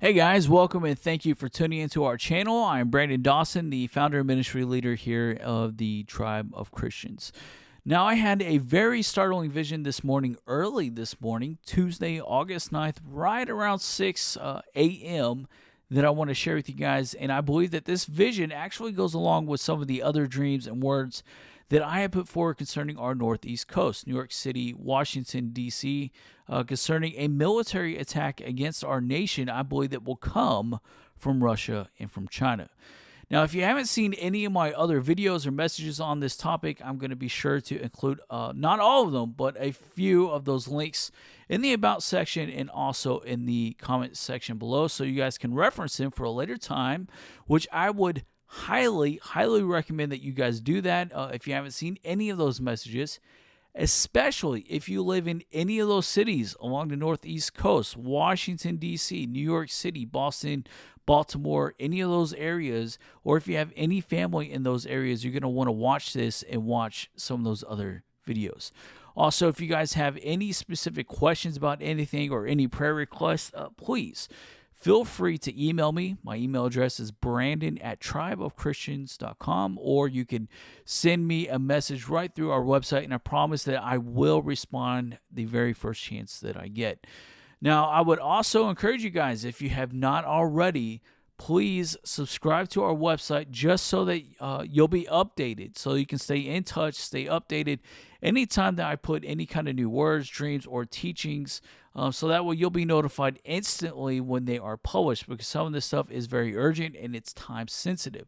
Hey guys, welcome and thank you for tuning into our channel. I'm Brandon Dawson, the founder and ministry leader here of the Tribe of Christians. Now, I had a very startling vision this morning, early this morning, Tuesday, August 9th, right around 6 a.m., that I want to share with you guys. And I believe that this vision actually goes along with some of the other dreams and words that I have put forward concerning our Northeast coast, New York City, Washington, D.C., concerning a military attack against our nation, I believe that will come from Russia and from China. Now, if you haven't seen any of my other videos or messages on this topic, I'm going to be sure to include not all of them, but a few of those links in the About section and also in the comment section below, so you guys can reference them for a later time, which I would highly recommend that you guys do that if you haven't seen any of those messages, especially if you live in any of those cities along the Northeast coast, Washington, D.C., New York City, Boston, Baltimore, any of those areas, or if you have any family in those areas, you're going to want to watch this and watch some of those other videos. Also, if you guys have any specific questions about anything or any prayer requests, please feel free to email me. My email address is brandon@tribeofchristians.com, or you can send me a message right through our website, and I promise that I will respond the very first chance that I get. Now, I would also encourage you guys, if you have not already, please subscribe to our website just so that you'll be updated, so you can stay in touch, stay updated anytime that I put any kind of new words, dreams, or teachings, so that way you'll be notified instantly when they are published, because some of this stuff is very urgent and it's time sensitive.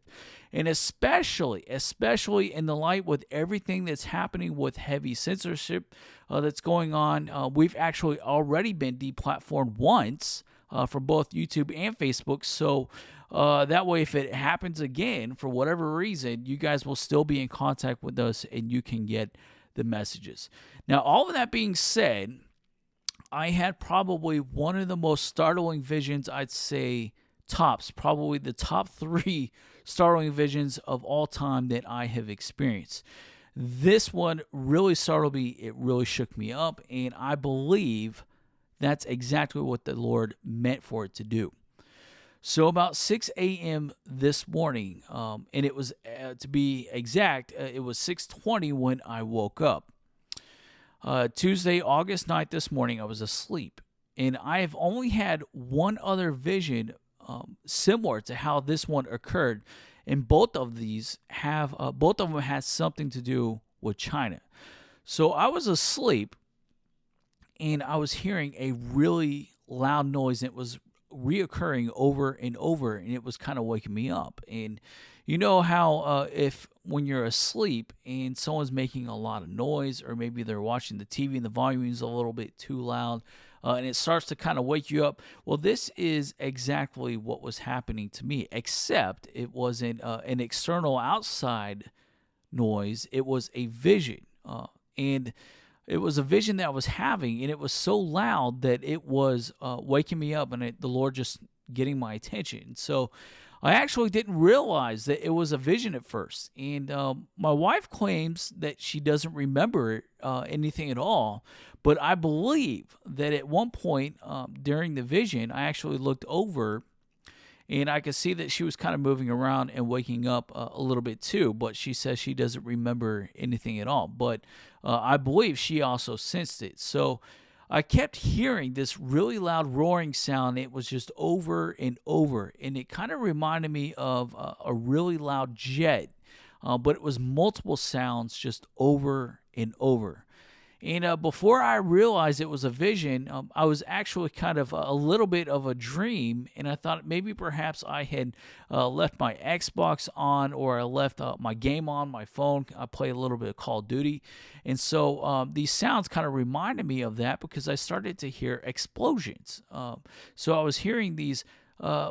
And especially in the light with everything that's happening with heavy censorship that's going on, we've actually already been deplatformed once for both YouTube and Facebook. So that way, if it happens again, for whatever reason, you guys will still be in contact with us and you can get the messages. Now, all of that being said, I had probably one of the most startling visions, I'd say probably the top 3 startling visions of all time that I have experienced. This one really startled me. It really shook me up, and I believe that's exactly what the Lord meant for it to do. So about 6 a.m. this morning, and it was, to be exact, it was 6:20 when I woke up. Tuesday, August 9th this morning, I was asleep. And I have only had one other vision similar to how this one occurred. And both of them had something to do with China. So I was asleep, and I was hearing a really loud noise, and it was reoccurring over and over, and it was kind of waking me up. And you know how if when you're asleep and someone's making a lot of noise, or maybe they're watching the TV and the volume is a little bit too loud, and it starts to kind of wake you up. Well, this is exactly what was happening to me, except it wasn't an external outside noise. It was a vision, and it was a vision that I was having, and it was so loud that it was waking me up, and the Lord just getting my attention. So I actually didn't realize that it was a vision at first. And my wife claims that she doesn't remember anything at all. But I believe that at one point during the vision, I actually looked over, and I could see that she was kind of moving around and waking up a little bit too. But she says she doesn't remember anything at all. But I believe she also sensed it. So I kept hearing this really loud roaring sound. It was just over and over. And it kind of reminded me of a really loud jet. But it was multiple sounds just over and over. And before I realized it was a vision, I was actually kind of a little bit of a dream, and I thought maybe perhaps I had left my Xbox on, or I left my game on my phone. I play a little bit of Call of Duty, and so these sounds kind of reminded me of that, because I started to hear explosions. So I was hearing these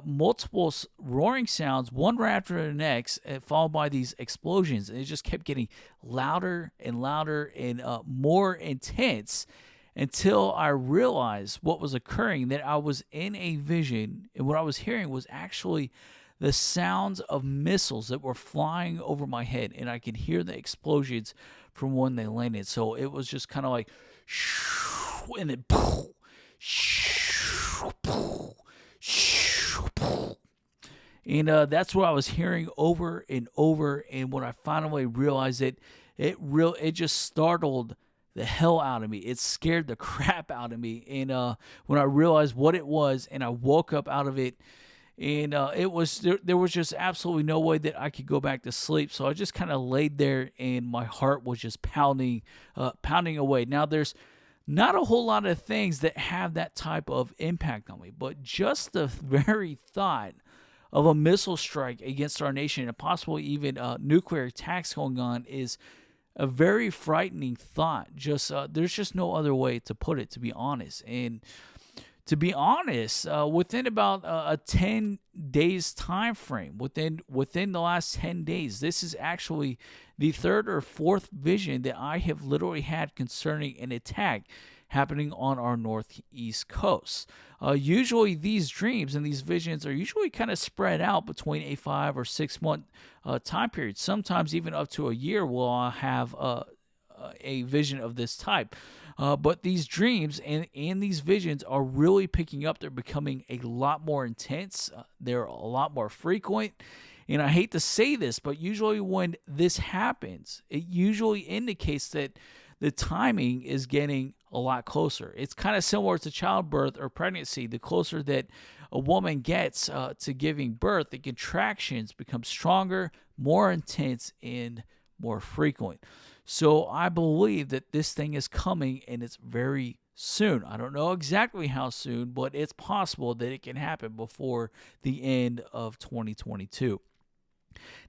multiple roaring sounds, one right after the next, followed by these explosions. And it just kept getting louder and louder and more intense, until I realized what was occurring, that I was in a vision, and what I was hearing was actually the sounds of missiles that were flying over my head, and I could hear the explosions from when they landed. So it was just kind of like, and then, And that's what I was hearing over and over. And when I finally realized it, it just startled the hell out of me. It scared the crap out of me. And when I realized what it was, and I woke up out of it, and it was there was just absolutely no way that I could go back to sleep. So I just kind of laid there, and my heart was just pounding away. Now there's not a whole lot of things that have that type of impact on me, but just the very thought of a missile strike against our nation and possibly even nuclear attacks going on is a very frightening thought. Just there's just no other way to put it, to be honest. And to be honest, within about a 10 days time frame, within the last 10 days, this is actually the third or fourth vision that I have literally had concerning an attack happening on our northeast coast. Usually these dreams and these visions are usually kind of spread out between a 5 or 6 month time period. Sometimes even up to a year will have a vision of this type. But these dreams and these visions are really picking up. They're becoming a lot more intense. They're a lot more frequent. And I hate to say this, but usually when this happens, it usually indicates that the timing is getting a lot closer. It's kind of similar to childbirth or pregnancy. The closer that a woman gets to giving birth, the contractions become stronger, more intense, and more frequent. So I believe that this thing is coming, and it's very soon. I don't know exactly how soon, but it's possible that it can happen before the end of 2022.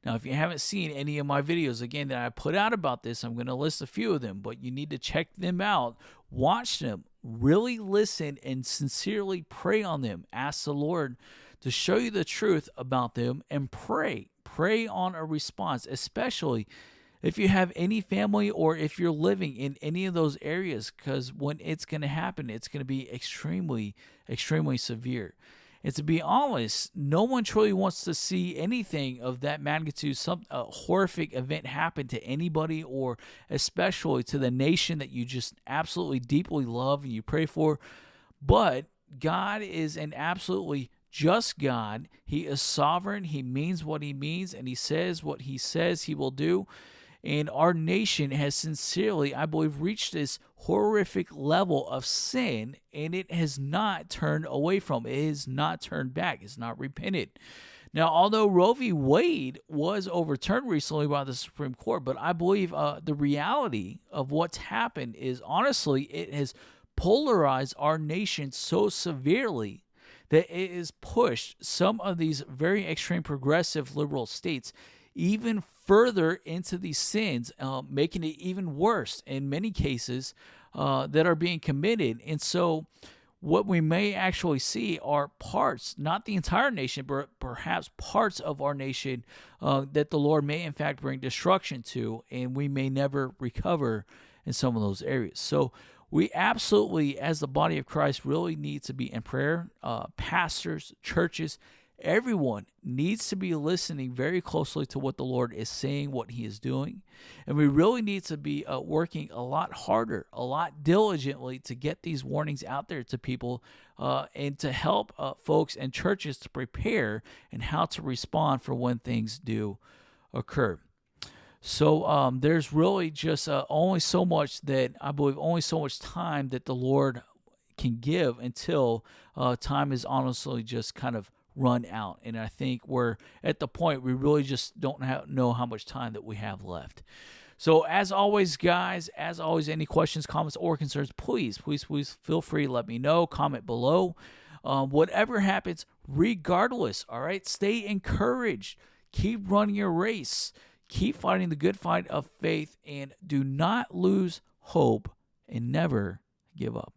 Now, if you haven't seen any of my videos, again, that I put out about this, I'm going to list a few of them, but you need to check them out, watch them, really listen, and sincerely pray on them. Ask the Lord to show you the truth about them, and pray. Pray on a response, especially if you have any family or if you're living in any of those areas, because when it's going to happen, it's going to be extremely, extremely severe. And to be honest, no one truly wants to see anything of that magnitude, some horrific event happen to anybody, or especially to the nation that you just absolutely deeply love and you pray for. But God is an absolutely just God. He is sovereign. He means what he means, and he says what he says he will do. And our nation has sincerely, I believe, reached this horrific level of sin, and it has not turned away from it. It has not turned back. It's not repented. Now, although Roe v. Wade was overturned recently by the Supreme Court, but I believe the reality of what's happened is, honestly, it has polarized our nation so severely that it has pushed some of these very extreme progressive liberal states even further into these sins, making it even worse in many cases that are being committed. And so what we may actually see are parts, not the entire nation, but perhaps parts of our nation that the Lord may in fact bring destruction to, and we may never recover in some of those areas. So we absolutely, as the body of Christ, really need to be in prayer. Pastors, churches, everyone needs to be listening very closely to what the Lord is saying, what he is doing. And we really need to be working a lot harder, a lot diligently to get these warnings out there to people and to help folks and churches to prepare and how to respond for when things do occur. So there's really just only so much that I believe, only so much time that the Lord can give until time is honestly just kind of run out. And I think we're at the point we really just don't know how much time that we have left. So as always, guys, as always, any questions, comments, or concerns, please feel free to let me know. Comment below. Whatever happens, regardless, all right? Stay encouraged. Keep running your race. Keep fighting the good fight of faith, and do not lose hope, and never give up.